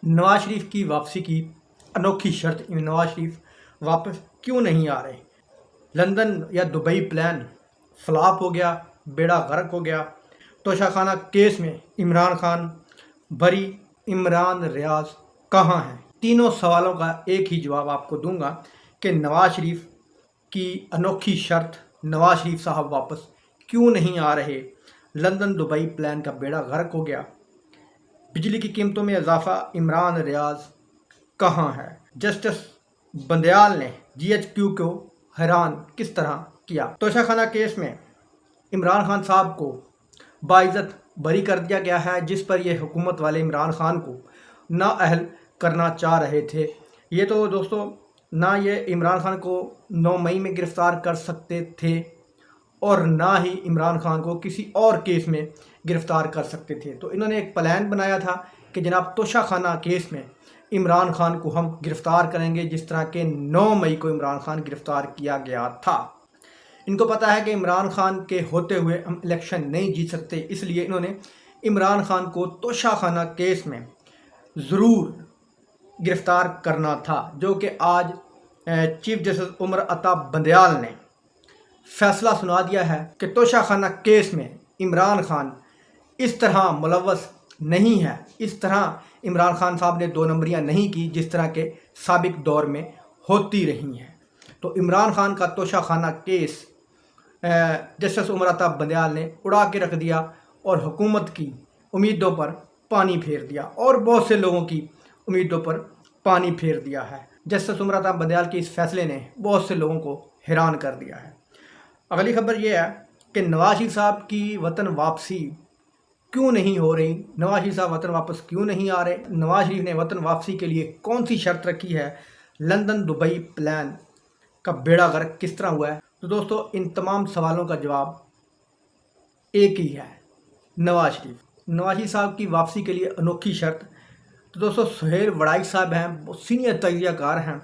नवाज शरीफ की वापसी की अनोखी शर्त। नवाज शरीफ वापस क्यों नहीं आ रहे? लंदन या दुबई प्लान फ्लॉप हो गया, बेड़ा गर्क हो गया। तोशाखाना केस में इमरान खान बरी, इमरान रियाज कहाँ हैं? तीनों सवालों का एक ही जवाब आपको दूंगा कि नवाज शरीफ की अनोखी शर्त, नवाज शरीफ साहब वापस क्यों नहीं आ रहे? लंदन दुबई प्लान का बेड़ा गर्क हो गया, बिजली की कीमतों में इजाफा, इमरान रियाज कहाँ है? जस्टिस बंदयाल ने जीएचक्यू को हैरान किस तरह किया? तोशाखाना केस में इमरान खान साहब को बाइज्जत बरी कर दिया गया है, जिस पर यह हुकूमत वाले इमरान खान को नाअहल करना चाह रहे थे। ये तो दोस्तों ना ये इमरान खान को 9 मई में गिरफ्तार कर सकते थे और ना ही इमरान खान को किसी और केस में गिरफ्तार कर सकते थे। तो इन्होंने एक प्लान बनाया था कि जनाब तोशाखाना केस में इमरान खान को हम गिरफ्तार करेंगे, जिस तरह के 9 मई को इमरान खान गिरफ्तार किया गया था। इनको पता है कि इमरान खान के होते हुए हम इलेक्शन नहीं जीत सकते, इसलिए इन्होंने इमरान खान को तोशाखाना केस में ज़रूर गिरफ्तार करना था, जो कि आज चीफ जस्टिस उमर अता बंदयाल ने फैसला सुना दिया है कि तोशाखाना केस में इमरान खान इस तरह मुलव्वस नहीं है। इस तरह इमरान खान साहब ने 2 नंबरियां नहीं की जिस तरह के साबिक दौर में होती रही हैं। तो इमरान खान का तोशाखाना केस जस्टिस उमर अता बंदयाल ने उड़ा के रख दिया और हुकूमत की उम्मीदों पर पानी फेर दिया और बहुत से लोगों की उम्मीदों पर पानी फेर दिया है। जस्टिस उमर अता बंदयाल के इस फैसले ने बहुत से लोगों को हैरान कर दिया है। अगली खबर यह है कि नवाज शरीफ साहब की वतन वापसी क्यों नहीं हो रही? नवाज शरीफ साहब वतन वापस क्यों नहीं आ रहे? नवाज शरीफ ने वतन वापसी के लिए कौन सी शर्त रखी है? लंदन दुबई प्लान का बेड़ा गर्क किस तरह हुआ है? तो दोस्तों इन तमाम सवालों का जवाब एक ही है, नवाज शरीफ। नवाज शरीफ साहब की वापसी के लिए अनोखी शर्त। तो दोस्तों सुहेल वड़ाई साहब हैं, वो सीनियर तजज़ियाकार हैं।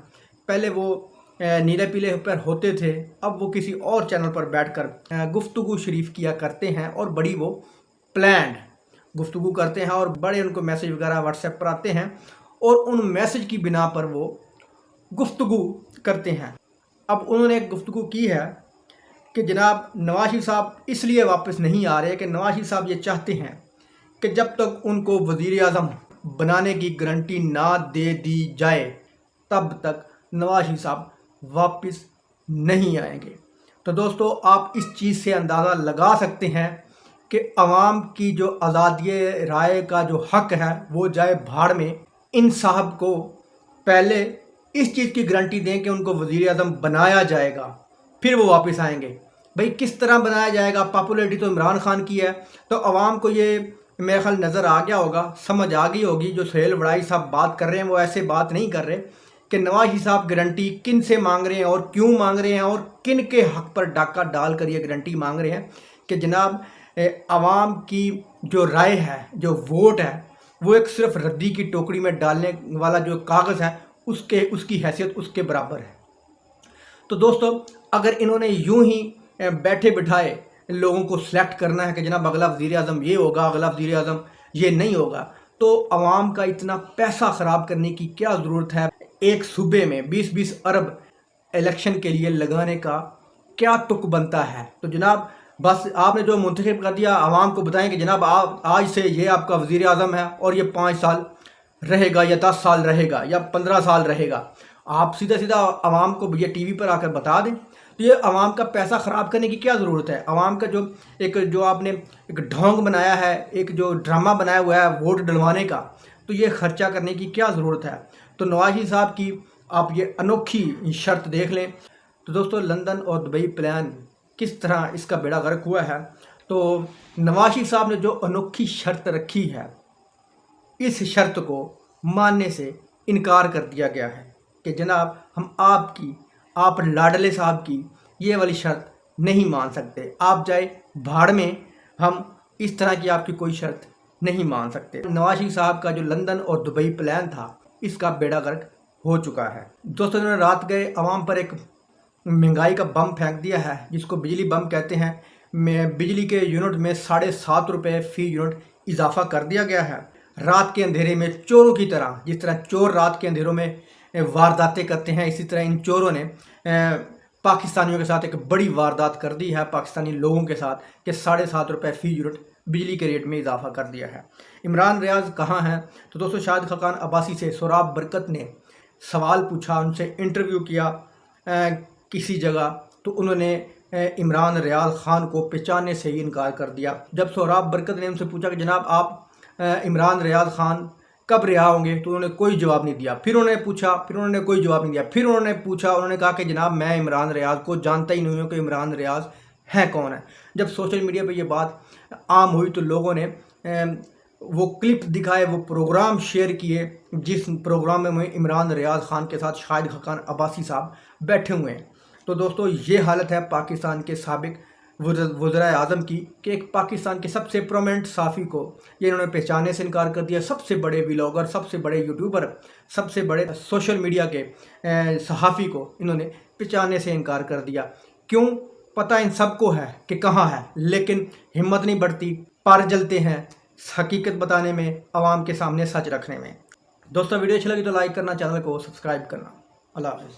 पहले वो नीले पीले पर होते थे, अब वो किसी और चैनल पर बैठकर गुफ्तगू शरीफ किया करते हैं और बड़ी वो प्लान्ड गुफ्तगू करते हैं और बड़े उनको मैसेज वगैरह व्हाट्सएप पर आते हैं और उन मैसेज की बिना पर वो गुफ्तगू करते हैं। अब उन्होंने एक गुफ्तगू की है कि जनाब नवाज शरीफ साहब इसलिए वापस नहीं आ रहे कि नवाज शरीफ साहब ये चाहते हैं कि जब तक उनको वज़ीर आज़म बनाने की गारंटी ना दे दी जाए तब तक नवाज शरीफ साहब वापस नहीं आएंगे। तो दोस्तों आप इस चीज़ से अंदाज़ा लगा सकते हैं कि अवाम की जो आज़ादी राय का जो हक है वो जाए भाड़ में। इन साहब को पहले इस चीज़ की गारंटी दें कि उनको वज़ीर आज़म बनाया जाएगा, फिर वो वापस आएंगे। भाई किस तरह बनाया जाएगा? पॉपुलैरिटी तो इमरान खान की है, तो अवाम को ये मेरा ख्याल नज़र आ गया होगा, समझ आ गई होगी। जो सुहेल वड़ाई साहब बात कर रहे हैं वो ऐसे बात नहीं कर रहे कि नवाज शरीफ साहब गारंटी किन से मांग रहे हैं और क्यों मांग रहे हैं और किन के हक पर डाका डाल कर ये गारंटी मांग रहे हैं कि जनाब आवाम की जो राय है, जो वोट है, वो एक सिर्फ रद्दी की टोकरी में डालने वाला जो कागज़ है उसकी हैसियत उसके बराबर है। तो दोस्तों अगर इन्होंने यूं ही बैठे बिठाए लोगों को सिलेक्ट करना है कि जनाब अगला वज़ीर आज़म ये होगा, अगला वज़ीर आज़म ये नहीं होगा, तो आवाम का इतना पैसा ख़राब करने की क्या ज़रूरत है? एक सूबे में 20-20 अरब इलेक्शन के लिए लगाने का क्या तुक बनता है? तो जनाब बस आपने जो मुंतखब कर दिया, आवाम को बताएं कि जनाब आप आज से ये आपका वज़ीर आज़म है और ये 5 साल रहेगा या 10 साल रहेगा या 15 साल रहेगा। आप सीधा सीधा आवाम को ये टीवी पर आकर बता दें। तो ये आवाम का पैसा ख़राब करने की क्या ज़रूरत है? आवाम का जो आपने एक ढोंग बनाया है, एक जो ड्रामा बनाया हुआ है वोट डलवाने का, तो ये ख़र्चा करने की क्या ज़रूरत है? तो नवाज शरीफ साहब की आप ये अनोखी शर्त देख लें। तो दोस्तों लंदन और दुबई प्लान किस तरह इसका बेड़ा गर्क हुआ है? तो नवाज शरीफ साहब ने जो अनोखी शर्त रखी है, इस शर्त को मानने से इनकार कर दिया गया है कि जनाब हम आप लाडले साहब की ये वाली शर्त नहीं मान सकते, आप जाए भाड़ में, हम इस तरह की आपकी कोई शर्त नहीं मान सकते। नवाज शरीफ साहब का जो लंदन और दुबई प्लान था इसका बेड़ा गर्क हो चुका है। दोस्तों इन्होंने रात गए आवाम पर एक महंगाई का बम फेंक दिया है, जिसको बिजली बम कहते हैं। बिजली के यूनिट में 7.5 रुपये फ़ी यूनिट इजाफा कर दिया गया है। رات کے اندھیرے میں چوروں کی طرح، جس طرح چور رات کے اندھیروں میں وارداتیں کرتے ہیں، اسی طرح ان چوروں نے پاکستانیوں کے ساتھ ایک بڑی واردات کر دی ہے، پاکستانی لوگوں کے ساتھ، کہ 7.5 روپے فی یونٹ بجلی کے ریٹ میں اضافہ کر دیا ہے۔ عمران ریاض کہاں ہیں؟ تو دوستو شاہد خاقان عباسی سے سوراب برکت نے سوال پوچھا، ان سے انٹرویو کیا کسی جگہ، تو انہوں نے عمران ریاض خان کو پہچاننے سے ہی انکار کر دیا۔ جب سوراب برکت نے ان سے پوچھا کہ جناب آپ عمران ریاض خان کب رہا ہوں گے، تو انہوں نے کوئی جواب نہیں دیا۔ پھر انہوں نے پوچھا، پھر انہوں نے کوئی جواب نہیں دیا۔ پھر انہوں نے کہا کہ جناب میں عمران ریاض کو جانتا ہی نہیں ہوں کہ عمران ریاض ہے کون ہے۔ جب سوشل میڈیا پہ یہ بات عام ہوئی تو لوگوں نے وہ کلپ دکھائے، وہ پروگرام شیئر کیے جس پروگرام میں عمران ریاض خان کے ساتھ شاہد خاقان عباسی صاحب بیٹھے ہوئے ہیں۔ تو دوستو یہ حالت ہے پاکستان کے سابق وزرائے اعظم کی کہ ایک پاکستان کے سب سے پرومننٹ صحافی کو یہ انہوں نے پہچانے سے انکار کر دیا، سب سے بڑے ولاگر، سب سے بڑے یوٹیوبر، سب سے بڑے سوشل میڈیا کے صحافی کو انہوں نے پہچانے سے انکار کر دیا۔ کیوں؟ پتہ ان سب کو ہے کہ کہاں ہے، لیکن ہمت نہیں بڑھتی، پار جلتے ہیں حقیقت بتانے میں، عوام کے سامنے سچ رکھنے میں۔ دوستو ویڈیو اچھی لگی تو لائک کرنا، چینل کو سبسکرائب کرنا۔ اللہ حافظ۔